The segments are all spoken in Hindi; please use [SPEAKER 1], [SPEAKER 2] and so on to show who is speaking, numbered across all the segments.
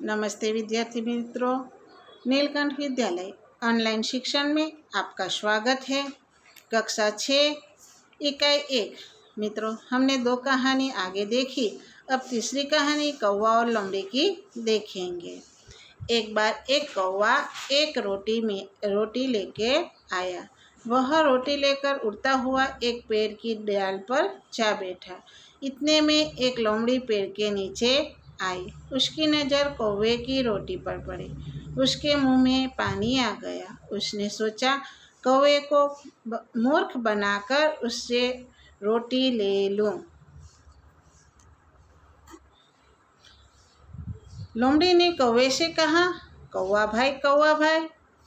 [SPEAKER 1] नमस्ते विद्यार्थी मित्रों, नीलकंठ विद्यालय ऑनलाइन शिक्षण में आपका स्वागत है। कक्षा 6 इकाई 1। मित्रों, हमने 2 कहानी आगे देखी। अब तीसरी कहानी कौवा और लोमड़ी की देखेंगे। एक बार एक कौवा एक रोटी लेके आया। वह रोटी लेकर उड़ता हुआ एक पेड़ की डाल पर जा बैठा। इतने में एक लोमड़ी पेड़ के नीचे आई। उसकी नज़र कौवे की रोटी पर पड़ी। उसके मुंह में पानी आ गया। उसने सोचा, कौवे को मूर्ख बनाकर उससे रोटी ले लूं। लोमड़ी ने कौवे से कहा, कौवा भाई,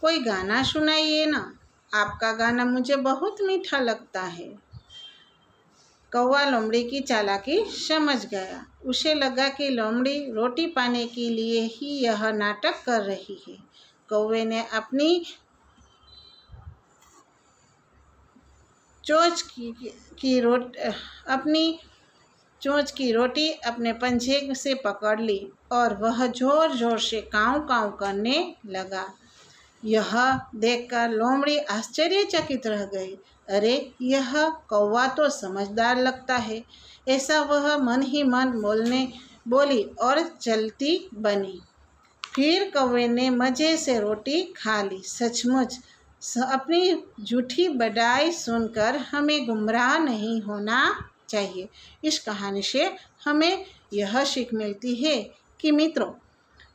[SPEAKER 1] कोई गाना सुनाइए ना। आपका गाना मुझे बहुत मीठा लगता है। कौवा लोमड़ी की चालाकी समझ गया। उसे लगा कि लोमड़ी रोटी पाने के लिए ही यह नाटक कर रही है। कौवे ने अपनी चोंच की रोटी अपने पंजे से पकड़ ली और वह जोर जोर से काँव काँव करने लगा। यह देखकर लोमड़ी आश्चर्यचकित रह गई। अरे, यह कौवा तो समझदार लगता है। ऐसा वह मन ही मन बोली और चलती बनी। फिर कौवे ने मज़े से रोटी खा ली। सचमुच अपनी झूठी बड़ाई सुनकर हमें गुमराह नहीं होना चाहिए। इस कहानी से हमें यह सीख मिलती है कि मित्रों,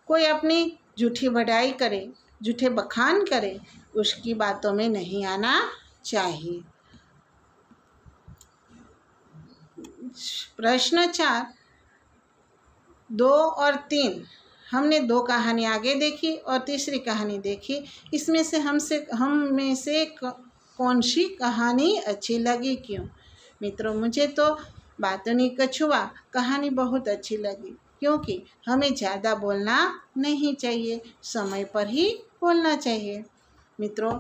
[SPEAKER 1] कोई अपनी झूठी बड़ाई करे, झूठे बखान करे, उसकी बातों में नहीं आना चाहिए। प्रश्न 4, 2 और 3। हमने 2 कहानी आगे देखी और तीसरी कहानी देखी। इसमें से हम में से कौन सी कहानी अच्छी लगी, क्यों? मित्रों, मुझे तो बातोनी कछुआ कहानी बहुत अच्छी लगी, क्योंकि हमें ज़्यादा बोलना नहीं चाहिए, समय पर ही बोलना चाहिए। मित्रों,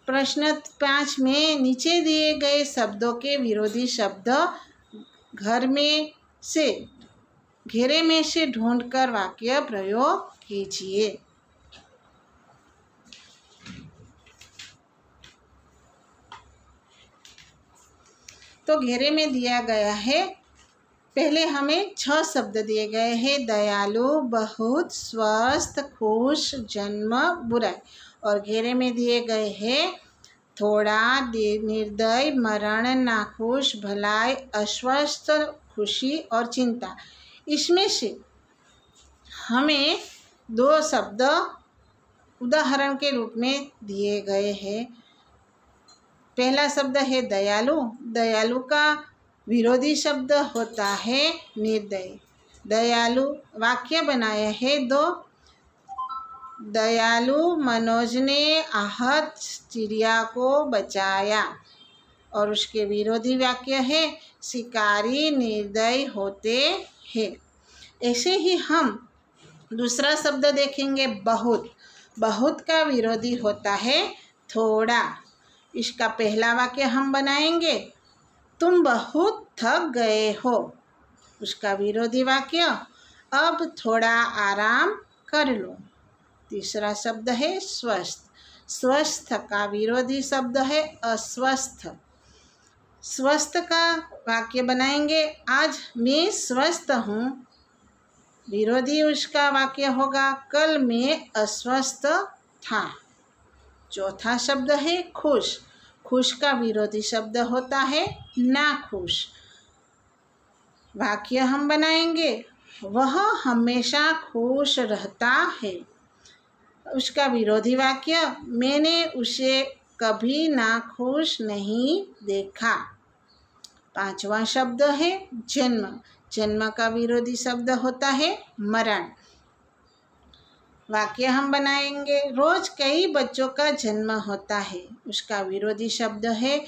[SPEAKER 1] प्रश्न 5 में नीचे दिए गए शब्दों के विरोधी शब्द घेरे में से ढूंढकर वाक्य प्रयोग कीजिए। तो घेरे में दिया गया है, पहले हमें 6 शब्द दिए गए हैं। दयालु, बहुत, स्वस्थ, खुश, जन्म, बुराई। और घेरे में दिए गए हैं थोड़ा, निर्दय, मरण, नाखुश, भलाई, अस्वस्थ, खुशी और चिंता। इसमें से हमें 2 शब्द उदाहरण के रूप में दिए गए हैं। पहला शब्द है दयालु। दयालु का विरोधी शब्द होता है निर्दयी। दयालु वाक्य बनाए हैं 2। दयालु मनोज ने आहत चिड़िया को बचाया। और उसके विरोधी वाक्य है शिकारी निर्दयी होते हैं। ऐसे ही हम दूसरा शब्द देखेंगे बहुत। बहुत का विरोधी होता है थोड़ा। इसका पहला वाक्य हम बनाएंगे, तुम बहुत थक गए हो। उसका विरोधी वाक्य, अब थोड़ा आराम कर लो। तीसरा शब्द है स्वस्थ। स्वस्थ का विरोधी शब्द है अस्वस्थ। स्वस्थ का वाक्य बनाएंगे, आज मैं स्वस्थ हूँ। विरोधी उसका वाक्य होगा, कल मैं अस्वस्थ था। चौथा शब्द है खुश। खुश का विरोधी शब्द होता है नाखुश। वाक्य हम बनाएंगे, वह हमेशा खुश रहता है। उसका विरोधी वाक्य, मैंने उसे कभी नाखुश नहीं देखा। पांचवा शब्द है जन्म। जन्म का विरोधी शब्द होता है मरण। वाक्य हम बनाएंगे, रोज कई बच्चों का जन्म होता है। उसका विरोधी शब्द है,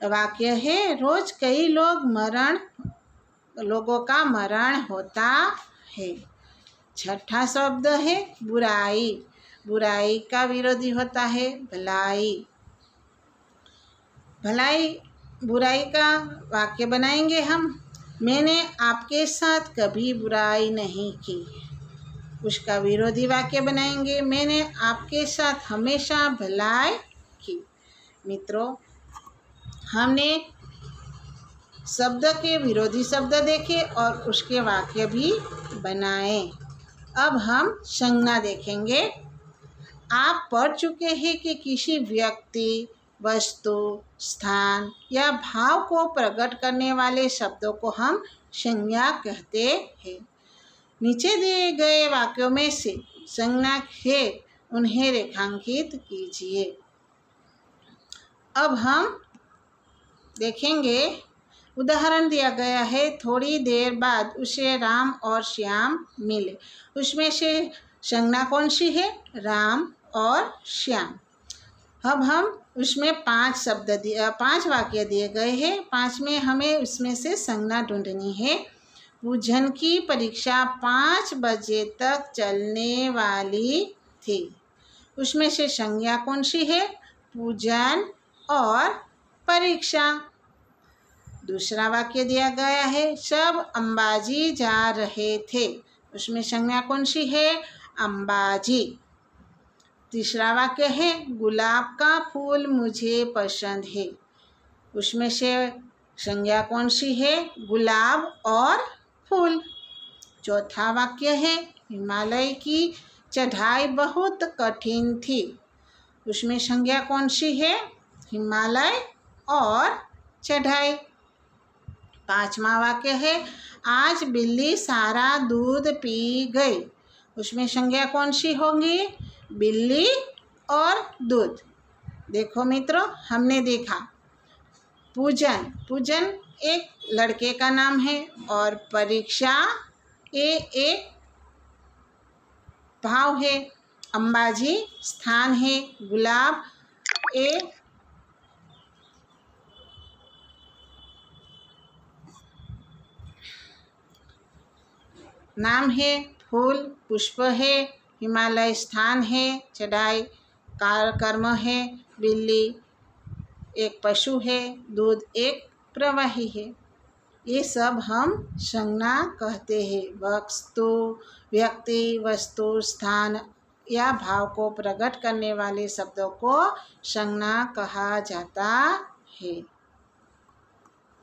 [SPEAKER 1] वाक्य है, रोज कई लोगों का मरण होता है। छठा शब्द है बुराई। बुराई का विरोधी होता है भलाई। बुराई का वाक्य बनाएंगे हम, मैंने आपके साथ कभी बुराई नहीं की। उसका विरोधी वाक्य बनाएंगे। मैंने आपके साथ हमेशा भलाई की। मित्रों, हमने शब्द के विरोधी शब्द देखे और उसके वाक्य भी बनाए। अब हम संज्ञा देखेंगे। आप पढ़ चुके हैं कि किसी व्यक्ति, वस्तु, स्थान या भाव को प्रकट करने वाले शब्दों को हम संज्ञा कहते हैं। नीचे दिए गए वाक्यों में से संज्ञा है, उन्हें रेखांकित कीजिए। अब हम देखेंगे, उदाहरण दिया गया है, थोड़ी देर बाद उसे राम और श्याम मिले। उसमें से संज्ञा कौन सी है? राम और श्याम। अब हम उसमें 5 वाक्य दिए गए हैं। 5 में हमें उसमें से संज्ञा ढूंढनी है। पूजन की परीक्षा 5 बजे तक चलने वाली थी। उसमें से संज्ञा कौन सी है? पूजन और परीक्षा। दूसरा वाक्य दिया गया है, सब अंबाजी जा रहे थे। उसमें संज्ञा कौन सी है? अंबाजी। तीसरा वाक्य है, गुलाब का फूल मुझे पसंद है। उसमें से संज्ञा कौन सी है? गुलाब और फूल। चौथा वाक्य है, हिमालय की चढ़ाई बहुत कठिन थी। उसमें संज्ञा कौन सी है? हिमालय और चढ़ाई। 5वां वाक्य है, आज बिल्ली सारा दूध पी गई। उसमें संज्ञा कौन सी होगी? बिल्ली और दूध। देखो मित्रों, हमने देखा पूजन एक लड़के का नाम है और परीक्षा ये एक भाव है, अंबाजी स्थान है, गुलाब ये नाम है, फूल पुष्प है, हिमालय स्थान है, चढ़ाई कर्म है, बिल्ली एक पशु है, दूध एक प्रवाही है। ये सब हम संज्ञा कहते हैं। व्यक्ति, वस्तु, स्थान या भाव को प्रकट करने वाले शब्दों को संज्ञा कहा जाता है।